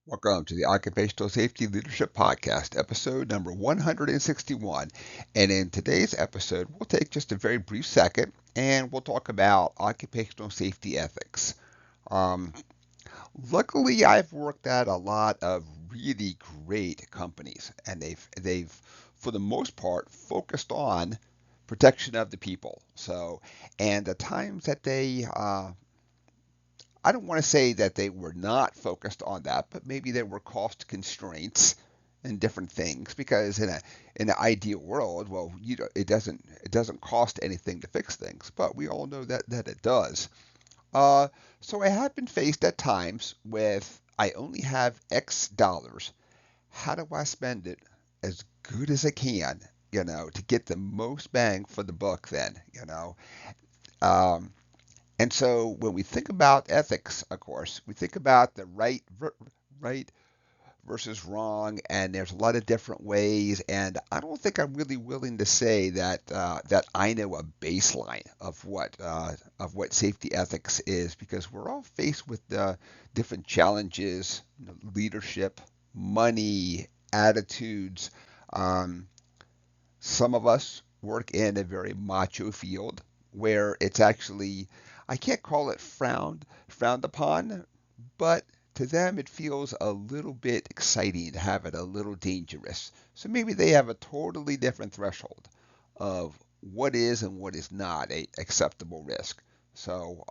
Welcome to the Occupational Safety Leadership Podcast, episode number 161. And in today's episode, we'll take just a very brief second and we'll talk about occupational safety ethics. Um, Luckily, I've worked at a lot of really great companies, and they've for the most part focused on protection of the people. So, and the times that I don't want to say that they were not focused on that, but maybe there were cost constraints and different things because in an ideal world, well, it doesn't cost anything to fix things, but we all know that it does. Uh, so I have been faced at times with I only have X dollars. How do I spend it as good as I can, to get the most bang for the buck then. Um, and so when we think about ethics, of course, we think about the right versus wrong, and there's a lot of different ways. And I don't think I'm really willing to say that I know a baseline of what safety ethics is, because we're all faced with different challenges, leadership, money, attitudes. Um, some of us work in a very macho field where it's actually, I can't call it frowned upon, but to them it feels a little bit exciting to have it, a little dangerous. So maybe they have a totally different threshold of what is and what is not a acceptable risk. So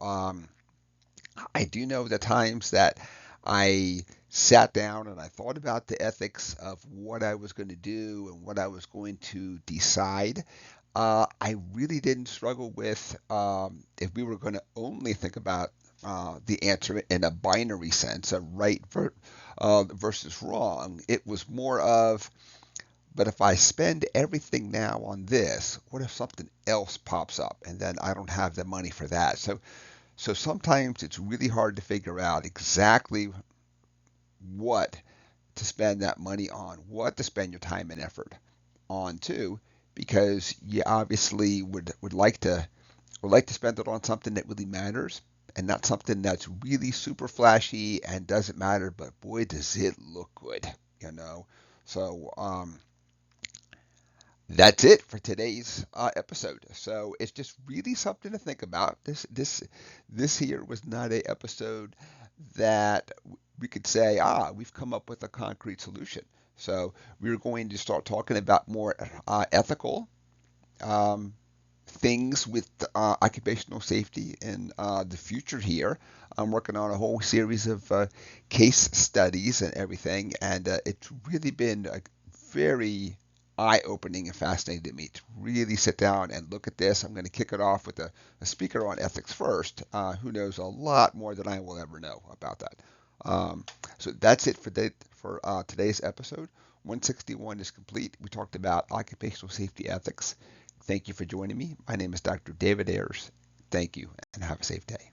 I do know the times that I sat down and I thought about the ethics of what I was going to do and what I was going to decide. I really didn't struggle with if we were going to only think about the answer in a binary sense, a versus wrong. It was more of, but if I spend everything now on this, what if something else pops up and then I don't have the money for that? So sometimes it's really hard to figure out exactly what to spend that money on, what to spend your time and effort on too, because you obviously would like to spend it on something that really matters and not something that's really super flashy and doesn't matter, but boy does it look good. So that's it for today's episode. So it's just really something to think about. This here was not a episode that we could say, we've come up with a concrete solution. So we're going to start talking about more ethical um, things with occupational safety in the future here. I'm working on a whole series of case studies and everything, and it's really been a very eye-opening and fascinating to me to really sit down and look at this. I'm going to kick it off with a speaker on ethics first, who knows a lot more than I will ever know about that. Um, so that's it for today's episode. 161 is complete. We talked about occupational safety ethics. Thank you for joining me. My name is Dr. David Ayers. Thank you and have a safe day.